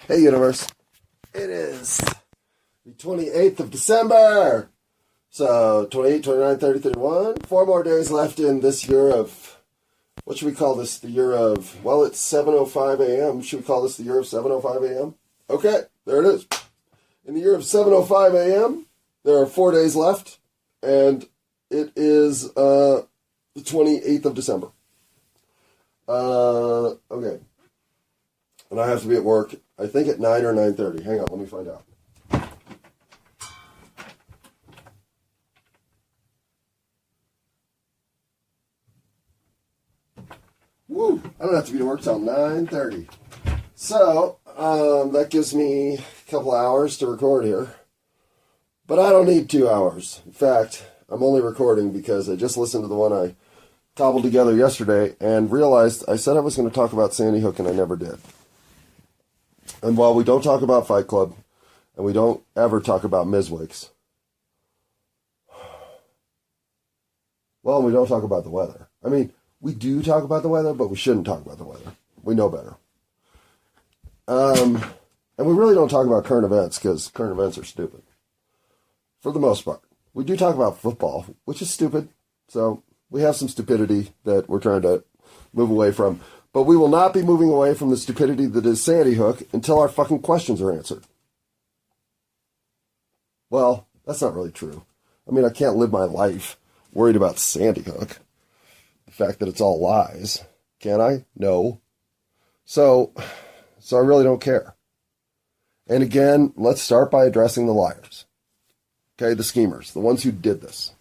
Hey, universe. It is the 28th of December. So, 28, 29, 30, 31. 4 more days left in this year of, what should we call this? The year of, well, it's 7:05 a.m. Should we call this the year of 7:05 a.m.? Okay, there it is. In the year of 7:05 a.m., there are 4 days left, and it is the 28th of December. Okay. And I have to be at work, I think at 9 or 9:30. Hang on, let me find out. Woo! I don't have to be to work till 9:30. So, that gives me a couple hours to record here. But I don't need 2 hours. In fact, I'm only recording because I just listened to the one I cobbled together yesterday and realized I said I was going to talk about Sandy Hook and I never did. And while we don't talk about Fight Club, and we don't ever talk about Miswigs, well, we don't talk about the weather. I mean, we do talk about the weather, but we shouldn't talk about the weather. We know better. And we really don't talk about current events, because current events are stupid. For the most part. We do talk about football, which is stupid. So, we have some stupidity that we're trying to move away from. But we will not be moving away from the stupidity that is Sandy Hook until our fucking questions are answered. Well, that's not really true. I mean, I can't live my life worried about Sandy Hook. The fact that it's all lies. Can I? No. So I really don't care. And again, let's start by addressing the liars. Okay, the schemers. The ones who did this.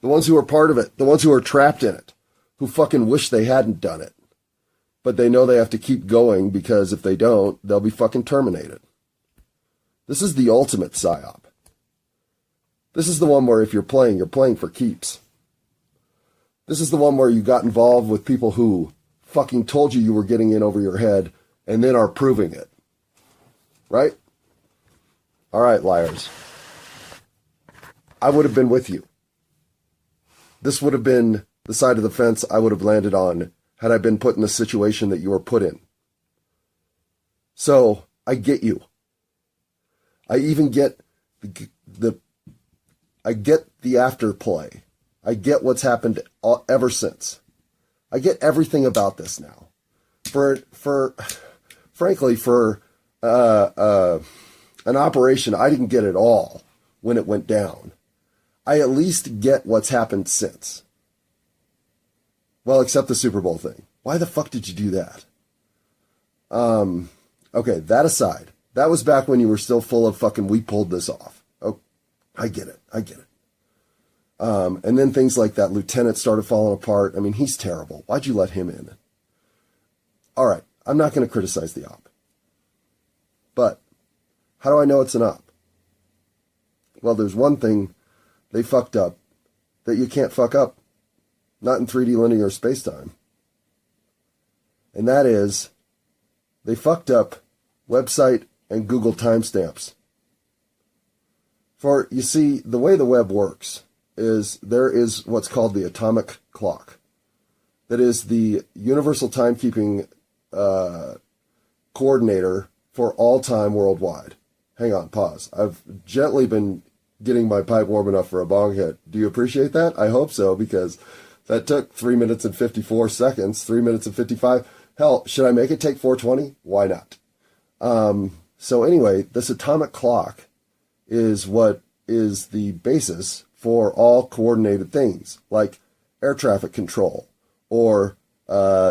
The ones who are part of it. The ones who are trapped in it. Who fucking wish they hadn't done it. But they know they have to keep going because if they don't, they'll be fucking terminated. This is the ultimate psyop. This is the one where if you're playing for keeps. This is the one where you got involved with people who fucking told you were getting in over your head and then are proving it. Right? All right, liars. I would have been with you. This would have been the side of the fence I would have landed on had I been put in the situation that you were put in. So, I get you. I even get I get the afterplay. I get what's happened ever since. I get everything about this now. Frankly, for an operation I didn't get at all when it went down. I at least get what's happened since. Well, except the Super Bowl thing. Why the fuck did you do that? Okay, that aside. That was back when you were still full of fucking, we pulled this off. Oh, I get it. And then things like that lieutenant started falling apart. I mean, he's terrible. Why'd you let him in? All right, I'm not going to criticize the op. But how do I know it's an op? Well, there's one thing they fucked up that you can't fuck up. Not in 3D linear space-time. And that is, they fucked up website and Google timestamps. For, you see, the way the web works is there is what's called the atomic clock. That is the universal timekeeping coordinator for all time worldwide. Hang on, pause. I've gently been getting my pipe warm enough for a bong hit. Do you appreciate that? I hope so, because that took 3 minutes and 54 seconds, 3 minutes and 55. Hell, should I make it take 420? Why not? So anyway, this atomic clock is what is the basis for all coordinated things, like air traffic control, or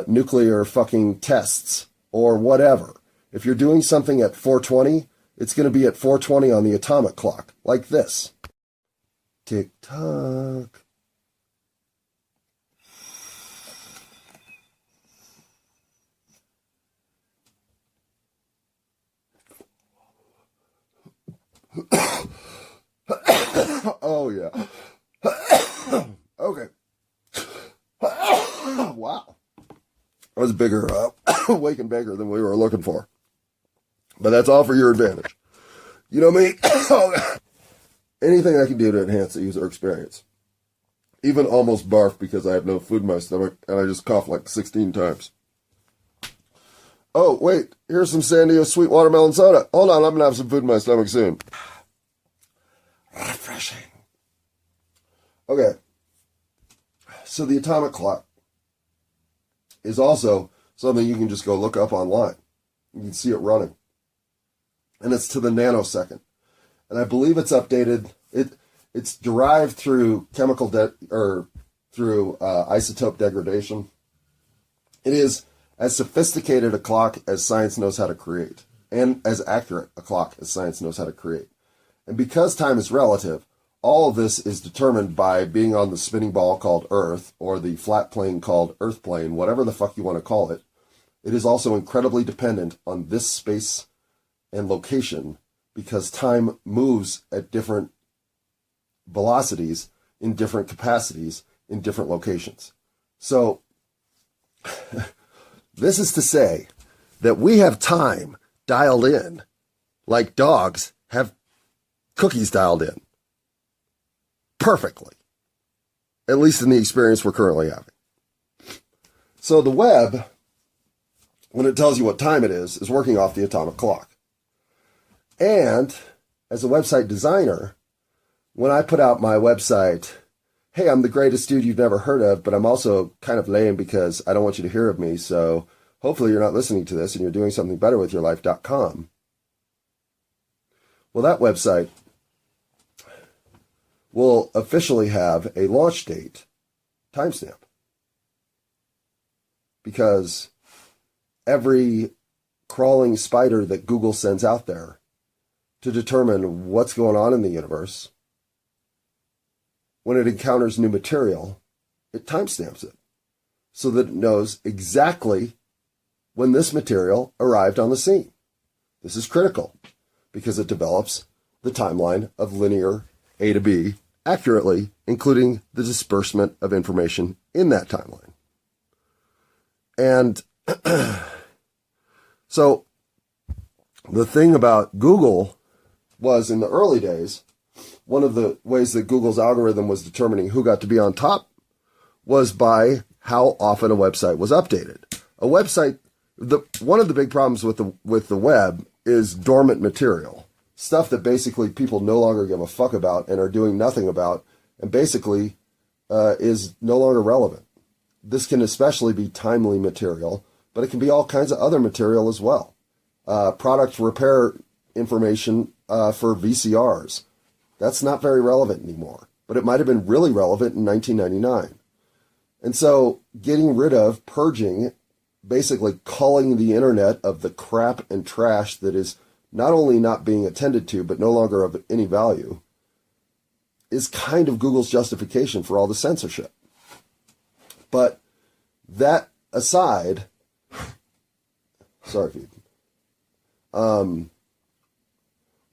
nuclear fucking tests, or whatever. If you're doing something at 420, it's going to be at 420 on the atomic clock, like this. Tick-tock. Oh, yeah. Okay. Wow. That was bigger, wake and bigger than we were looking for. But that's all for your advantage. You know me? Anything I can do to enhance the user experience. Even almost barf because I have no food in my stomach and I just cough like 16 times. Oh, wait, here's some San Diego sweet watermelon soda. Hold on, I'm going to have some food in my stomach soon. Refreshing. Okay. So the atomic clock is also something you can just go look up online. You can see it running. And it's to the nanosecond. And I believe it's updated. It's derived through through isotope degradation. It is as sophisticated a clock as science knows how to create, and as accurate a clock as science knows how to create. And because time is relative, all of this is determined by being on the spinning ball called Earth, or the flat plane called Earth plane, whatever the fuck you want to call it. It is also incredibly dependent on this space and location, because time moves at different velocities, in different capacities, in different locations. So, this is to say that we have time dialed in like dogs have cookies dialed in. Perfectly. At least in the experience we're currently having. So the web, when it tells you what time it is working off the atomic clock. And as a website designer, when I put out my website, hey, I'm the greatest dude you've never heard of, but I'm also kind of lame because I don't want you to hear of me, so hopefully you're not listening to this and you're doing something better with your life.com. Well, that website will officially have a launch date timestamp. Because every crawling spider that Google sends out there to determine what's going on in the universe, when it encounters new material, it timestamps it so that it knows exactly when this material arrived on the scene. This is critical because it develops the timeline of linear A to B accurately, including the disbursement of information in that timeline. And so the thing about Google was, in the early days, one of the ways that Google's algorithm was determining who got to be on top was by how often a website was updated. A website, one of the big problems with the web is dormant material. Stuff that basically people no longer give a fuck about and are doing nothing about, and basically is no longer relevant. This can especially be timely material, but it can be all kinds of other material as well. Product repair information for VCRs. That's not very relevant anymore, but it might have been really relevant in 1999. And so getting rid of, purging, basically culling the internet of the crap and trash that is not only not being attended to, but no longer of any value, is kind of Google's justification for all the censorship. But that aside, sorry,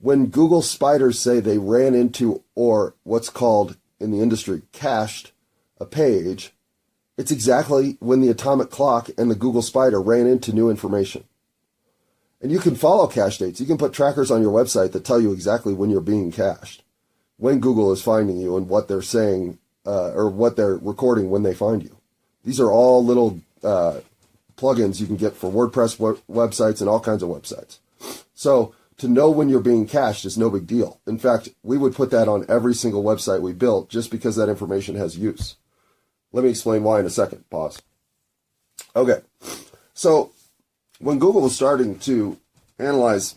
when Google spiders say they ran into, or what's called in the industry, cached a page, it's exactly when the atomic clock and the Google spider ran into new information. And you can follow cache dates. You can put trackers on your website that tell you exactly when you're being cached, when Google is finding you, and what they're saying, or what they're recording when they find you. These are all little plugins you can get for WordPress websites and all kinds of websites. So to know when you're being cached is no big deal. In fact, we would put that on every single website we built just because that information has use. Let me explain why in a second. Pause. Okay. So when Google was starting to analyze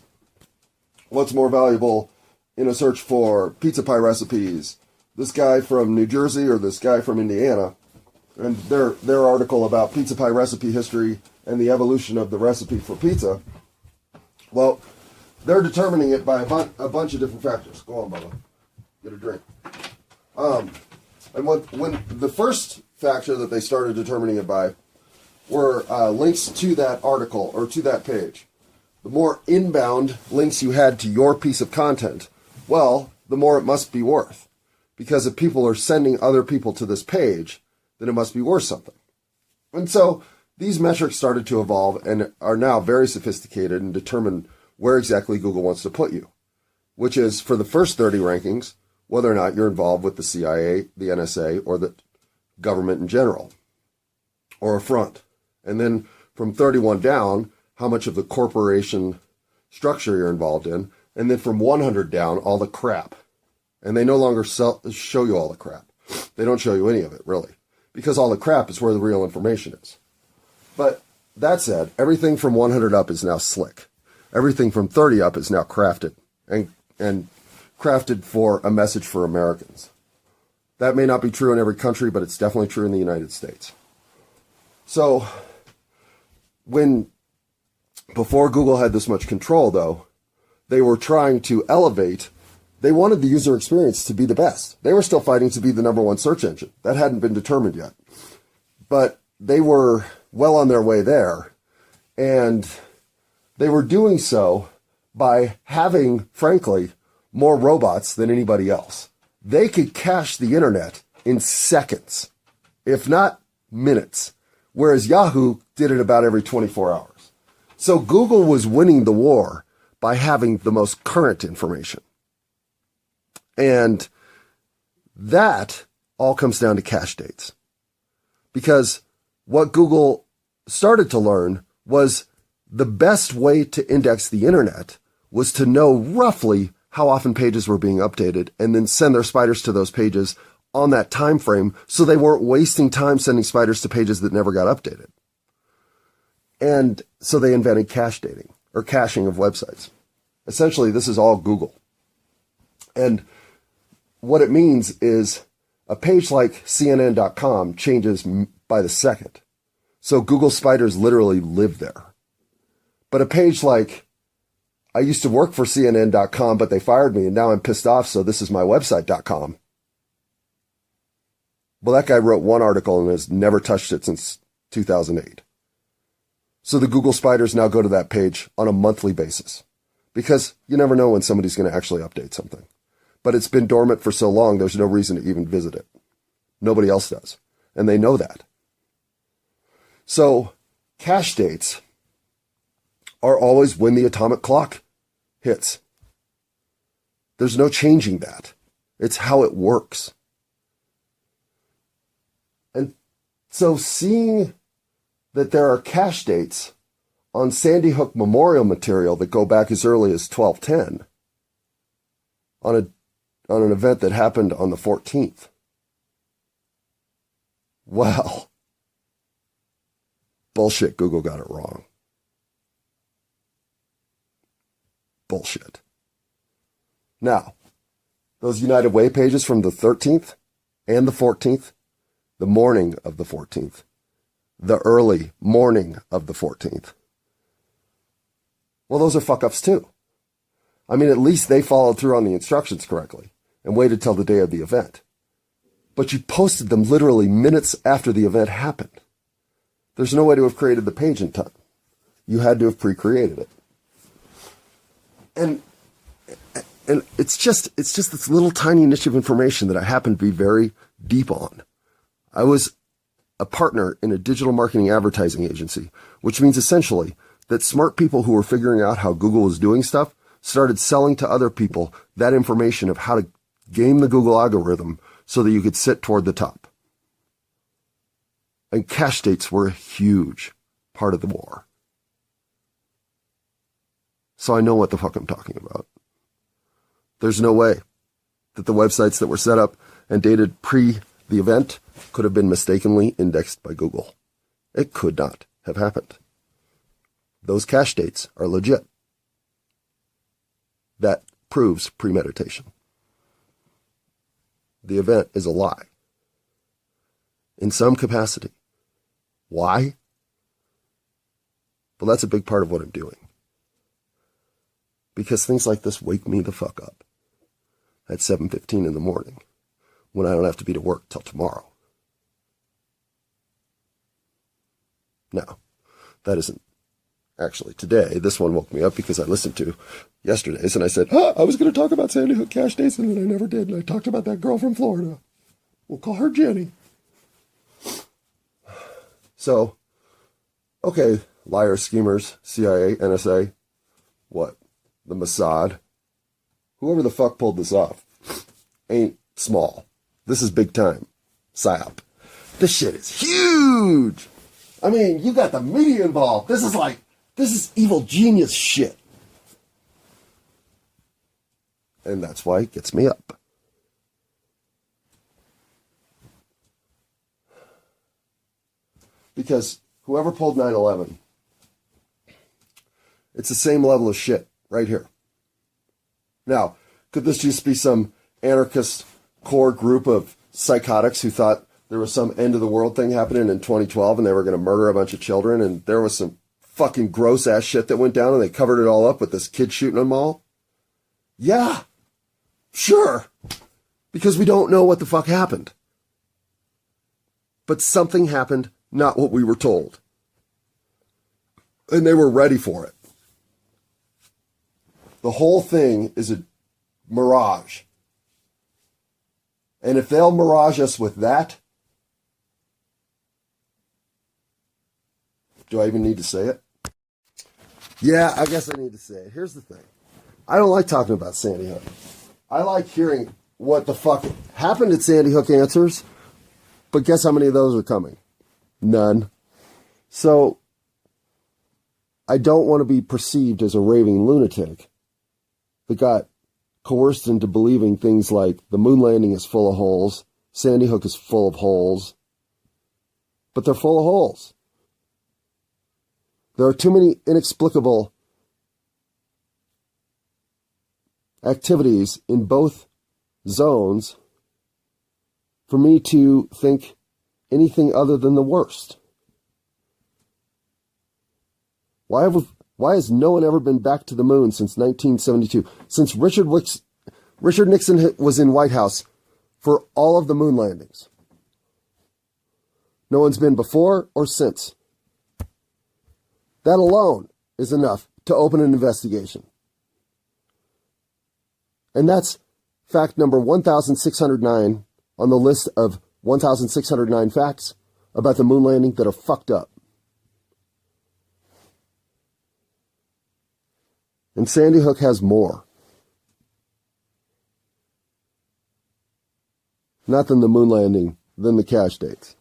what's more valuable in a search for pizza pie recipes, this guy from New Jersey or this guy from Indiana, and their article about pizza pie recipe history and the evolution of the recipe for pizza, well, they're determining it by a bunch of different factors. Go on, Bubba. Get a drink. And when the first factor that they started determining it by were links to that article or to that page. The more inbound links you had to your piece of content, well, the more it must be worth. Because if people are sending other people to this page, then it must be worth something. And so these metrics started to evolve and are now very sophisticated and determine where exactly Google wants to put you, which is for the first 30 rankings, whether or not you're involved with the CIA, the NSA, or the government in general, or a front. And then from 31 down, how much of the corporation structure you're involved in, and then from 100 down, all the crap. And they no longer show you all the crap. They don't show you any of it, really, because all the crap is where the real information is. But that said, everything from 100 up is now slick. Everything from 30 up is now crafted, and crafted for a message for Americans. That may not be true in every country, but it's definitely true in the United States. So, before Google had this much control, though, they were trying to elevate. They wanted the user experience to be the best. They were still fighting to be the #1 search engine. That hadn't been determined yet. But they were well on their way there. And they were doing so by having, frankly, more robots than anybody else. They could cache the internet in seconds, if not minutes, whereas Yahoo did it about every 24 hours. So Google was winning the war by having the most current information. And that all comes down to cache dates. Because what Google started to learn was the best way to index the internet was to know roughly how often pages were being updated and then send their spiders to those pages on that time frame so they weren't wasting time sending spiders to pages that never got updated. And so they invented cache dating, or caching of websites. Essentially, this is all Google. And what it means is a page like CNN.com changes by the second. So Google spiders literally live there. But a page like, I used to work for CNN.com, but they fired me and now I'm pissed off, so this is my website.com. Well, that guy wrote one article and has never touched it since 2008. So the Google spiders now go to that page on a monthly basis because you never know when somebody's going to actually update something. But it's been dormant for so long, there's no reason to even visit it. Nobody else does. And they know that. So cache dates are always when the atomic clock hits. There's no changing that. It's how it works. And so seeing that there are cache dates on Sandy Hook memorial material that go back as early as 1210 on an event that happened on the 14th. Well, bullshit, Google got it wrong. Bullshit. Now, those United Way pages from the 13th and the 14th, the morning of the 14th, the early morning of the 14th. Well, those are fuck-ups too. I mean, at least they followed through on the instructions correctly and waited till the day of the event. But you posted them literally minutes after the event happened. There's no way to have created the page in time. You had to have pre-created it. And it's just this little tiny niche of information that I happen to be very deep on. I was a partner in a digital marketing advertising agency, which means essentially that smart people who were figuring out how Google was doing stuff started selling to other people that information of how to game the Google algorithm so that you could sit toward the top. And cache dates were a huge part of the war. So I know what the fuck I'm talking about. There's no way that the websites that were set up and dated pre the event could have been mistakenly indexed by Google. It could not have happened. Those cache dates are legit. That proves premeditation. The event is a lie. In some capacity. Why? Well, that's a big part of what I'm doing. Because things like this wake me the fuck up at 7:15 in the morning when I don't have to be to work till tomorrow. Now, that isn't actually today. This one woke me up because I listened to yesterday's and I said, I was going to talk about Sandy Hook cache dates and then I never did. And I talked about that girl from Florida. We'll call her Jenny. So, okay, liars, schemers, CIA, NSA, what? The Mossad, whoever the fuck pulled this off, ain't small. This is big time. PSYOP. This shit is huge. I mean, you got the media involved. This is like This is evil genius shit. And that's why it gets me up. Because whoever pulled 9/11, it's the same level of shit right here. Now, could this just be some anarchist core group of psychotics who thought there was some end of the world thing happening in 2012 and they were going to murder a bunch of children and there was some fucking gross ass shit that went down and they covered it all up with this kid shooting them all? Yeah, sure. Because we don't know what the fuck happened. But something happened, not what we were told. And they were ready for it. The whole thing is a mirage. And if they'll mirage us with that, do I even need to say it? Yeah, I guess I need to say it. Here's the thing. I don't like talking about Sandy Hook. I like hearing what the fuck happened at Sandy Hook answers, but guess how many of those are coming? None. So, I don't want to be perceived as a raving lunatic that got coerced into believing things like the moon landing is full of holes, Sandy Hook is full of holes, but they're full of holes. There are too many inexplicable activities in both zones for me to think anything other than the worst. Why has no one ever been back to the moon since 1972? Since Richard Nixon was in White House for all of the moon landings. No one's been before or since. That alone is enough to open an investigation. And that's fact number 1,609 on the list of 1,609 facts about the moon landing that are fucked up. And Sandy Hook has more. Not than the moon landing, than the cache dates.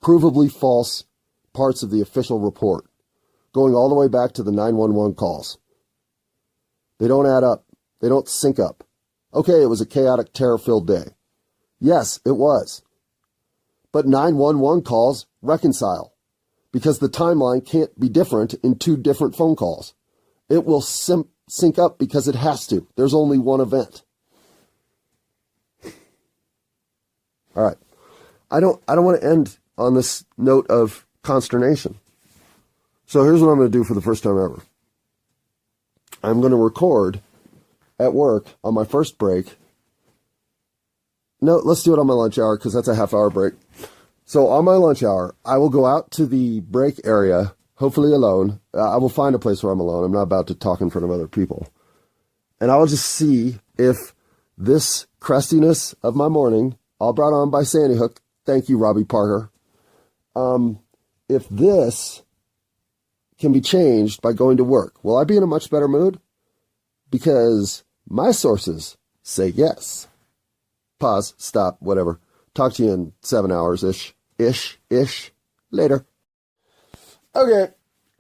Provably false parts of the official report, going all the way back to the 911 calls. They don't add up. They don't sync up. Okay, it was a chaotic, terror-filled day. Yes, it was. But 911 calls reconcile, because the timeline can't be different in two different phone calls. It will sync up because it has to. There's only one event. All right. I don't want to end on this note of consternation. So here's what I'm going to do for the first time ever. I'm going to record at work on my first break. No, let's do it on my lunch hour because that's a half-hour break. So on my lunch hour, I will go out to the break area, hopefully alone. I will find a place where I'm alone. I'm not about to talk in front of other people. And I will just see if this crustiness of my morning, all brought on by Sandy Hook, thank you, Robbie Parker, if this can be changed by going to work, will I be in a much better mood? Because my sources say yes. Pause, stop, whatever. Talk to you in 7 hours-ish. Ish. Later. Okay,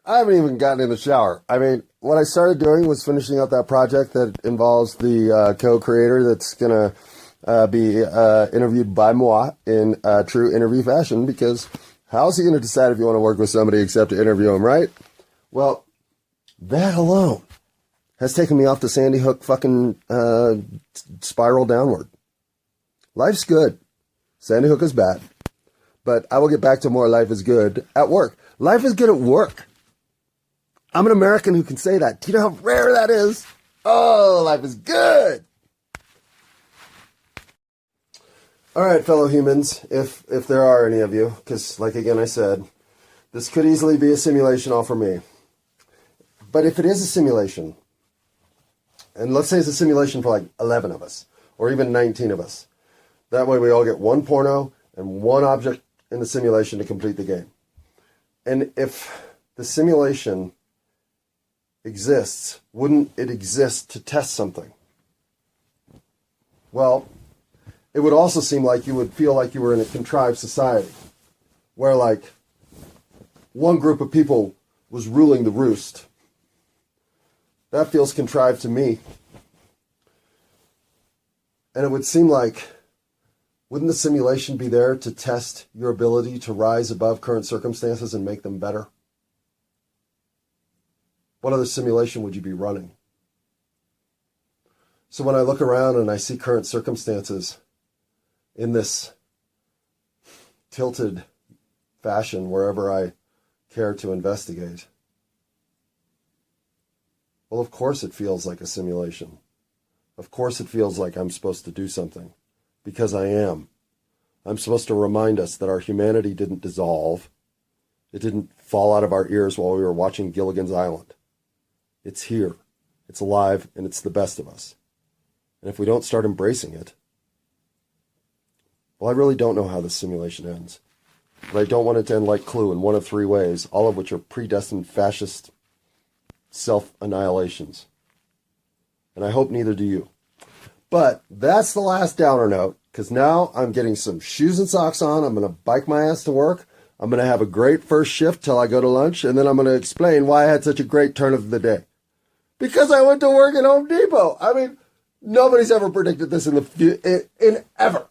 I haven't even gotten in the shower. I mean, what I started doing was finishing up that project that involves the co-creator that's going to be interviewed by moi in true interview fashion, because how's he going to decide if you want to work with somebody except to interview him, right? Well, that alone has taken me off the Sandy Hook fucking spiral downward. Life's good. Sandy Hook is bad. But I will get back to more life is good at work. Life is good at work. I'm an American who can say that. Do you know how rare that is? Oh, life is good. All right, fellow humans, if there are any of you, because like again I said, this could easily be a simulation all for me. But if it is a simulation, and let's say it's a simulation for like 11 of us, or even 19 of us, that way we all get one porno and one object in the simulation to complete the game. And if the simulation exists, wouldn't it exist to test something? Well, it would also seem like you would feel like you were in a contrived society, where like one group of people was ruling the roost. That feels contrived to me. And it would seem like, wouldn't the simulation be there to test your ability to rise above current circumstances and make them better? What other simulation would you be running? So when I look around and I see current circumstances in this tilted fashion wherever I care to investigate, well, of course it feels like a simulation. Of course it feels like I'm supposed to do something, because I am. I'm supposed to remind us that our humanity didn't dissolve. It didn't fall out of our ears while we were watching Gilligan's Island. It's here, it's alive, and it's the best of us. And if we don't start embracing it, well, I really don't know how this simulation ends. But I don't want it to end like Clue in one of three ways, all of which are predestined fascist self-annihilations. And I hope neither do you. But that's the last downer note, because now I'm getting some shoes and socks on. I'm going to bike my ass to work. I'm going to have a great first shift till I go to lunch, and then I'm going to explain why I had such a great turn of the day. Because I went to work at Home Depot. I mean, nobody's ever predicted this in ever.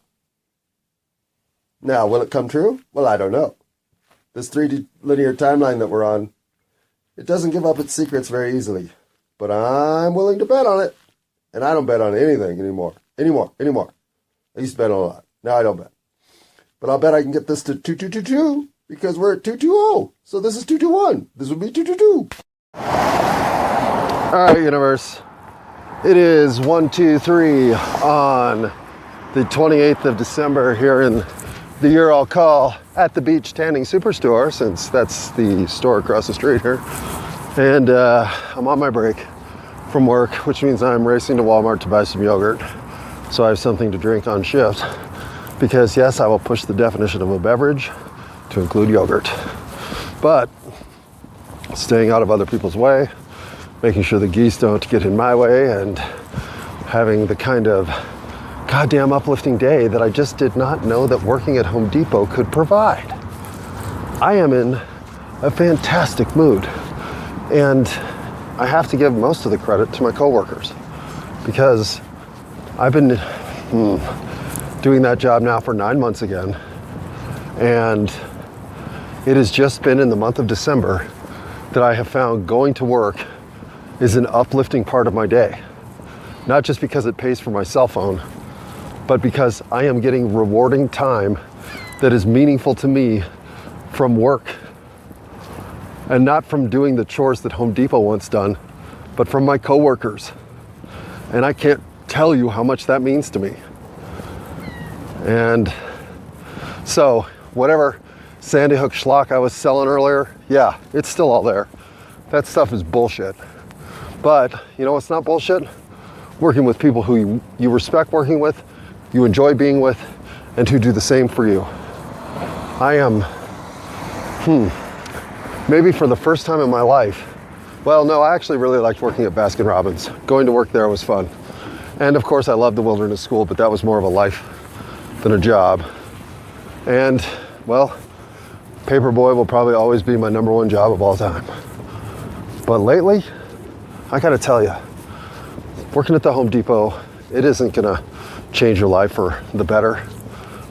Now, will it come true? Well, I don't know. This 3D linear timeline that we're on, it doesn't give up its secrets very easily. But I'm willing to bet on it. And I don't bet on anything anymore. I used to bet on a lot. Now I don't bet. But I'll bet I can get this to 2222 because we're at 220. So this is 221. This would be 222. All right, universe. It is 123 on the 28th of December here in the year I'll call At the Beach Tanning Superstore, since that's the store across the street here. And I'm on my break from work, which means I'm racing to Walmart to buy some yogurt so I have something to drink on shift. Because yes, I will push the definition of a beverage to include yogurt. But staying out of other people's way, making sure the geese don't get in my way, and having the kind of goddamn uplifting day that I just did not know that working at Home Depot could provide. I am in a fantastic mood, and I have to give most of the credit to my coworkers, because I've been doing that job now for 9 months again, and it has just been in the month of December that I have found going to work is an uplifting part of my day. Not just because it pays for my cell phone, but because I am getting rewarding time that is meaningful to me from work. And not from doing the chores that Home Depot wants done, but from my coworkers. And I can't tell you how much that means to me. And so, whatever Sandy Hook schlock I was selling earlier, yeah, it's still all there. That stuff is bullshit. But, you know what's not bullshit? Working with people who you respect working with, you enjoy being with, and who do the same for you. I am, maybe for the first time in my life, well, no, I actually really liked working at Baskin-Robbins. Going to work there was fun. And of course, I loved the wilderness school, but that was more of a life than a job. And, well, Paperboy will probably always be my number one job of all time. But lately, I gotta tell you, working at the Home Depot, it isn't gonna change your life for the better.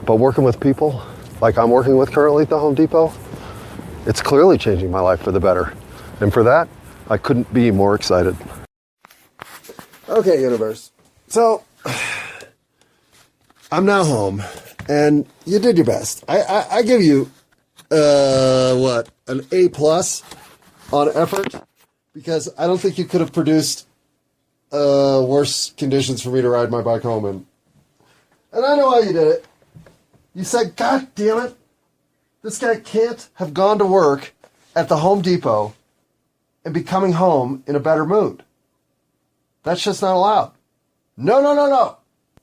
But working with people like I'm working with currently at the Home Depot, it's clearly changing my life for the better. And for that, I couldn't be more excited. Okay, universe. So, I'm now home, and you did your best. I give you, an A+ on effort, because I don't think you could have produced worse conditions for me to ride my bike home in. And I know how you did it. You said, God damn it, this guy can't have gone to work at the Home Depot and be coming home in a better mood. That's just not allowed. No.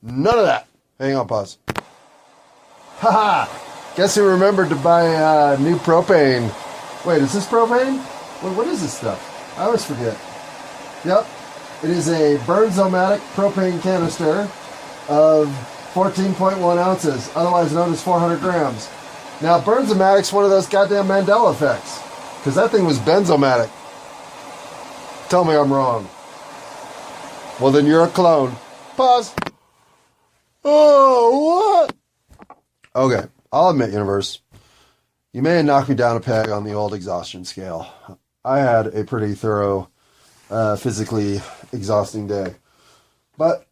None of that. Hang on, pause. Haha. Guess who remembered to buy new propane? Wait, is this propane? What is this stuff? I always forget. Yep. It is a Burns-O-Matic propane canister of 14.1 ounces, otherwise known as 400 grams. Now, Burns-O-Matic's one of those goddamn Mandela effects. Because that thing was benzomatic. Tell me I'm wrong. Well, then you're a clone. Pause. Oh, what? Okay, I'll admit, universe, you may have knocked me down a peg on the old exhaustion scale. I had a pretty thorough, physically exhausting day. But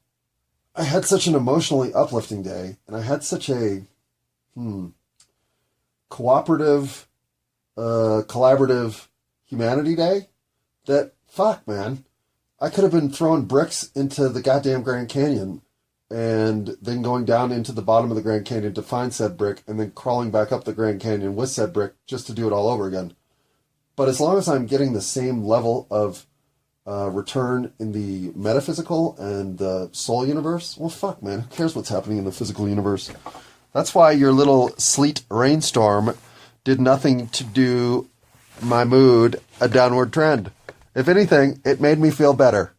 I had such an emotionally uplifting day, and I had such a cooperative, collaborative humanity day that, fuck, man, I could have been throwing bricks into the goddamn Grand Canyon and then going down into the bottom of the Grand Canyon to find said brick and then crawling back up the Grand Canyon with said brick just to do it all over again. But as long as I'm getting the same level of return in the metaphysical and the soul universe, well, fuck, man, who cares what's happening in the physical universe? That's why your little sleet rainstorm did nothing to do my mood a downward trend. If anything, it made me feel better.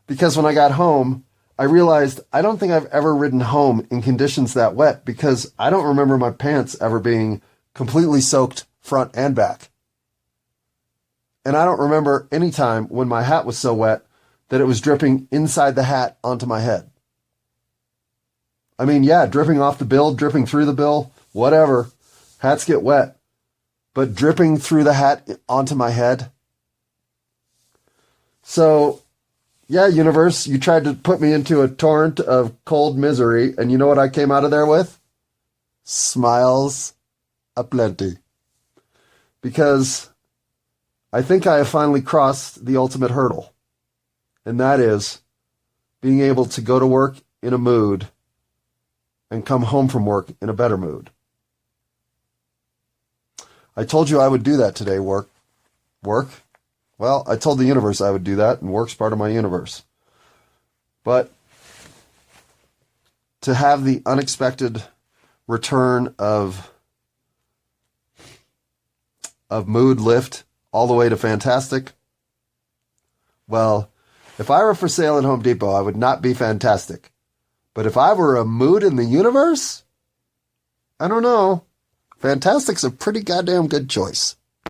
Because when I got home, I realized I don't think I've ever ridden home in conditions that wet, because I don't remember my pants ever being completely soaked front and back. And I don't remember any time when my hat was so wet that it was dripping inside the hat onto my head. I mean, yeah, dripping off the bill, dripping through the bill, whatever. Hats get wet. But dripping through the hat onto my head. So, yeah, universe, you tried to put me into a torrent of cold misery, and you know what I came out of there with? Smiles aplenty. Because I think I have finally crossed the ultimate hurdle. And that is being able to go to work in a mood and come home from work in a better mood. I told you I would do that today, work. Well, I told the universe I would do that, and work's part of my universe. But to have the unexpected return of mood lift all the way to fantastic, well, if I were for sale at Home Depot, I would not be fantastic. But if I were a mood in the universe, I don't know. Fantastic's a pretty goddamn good choice.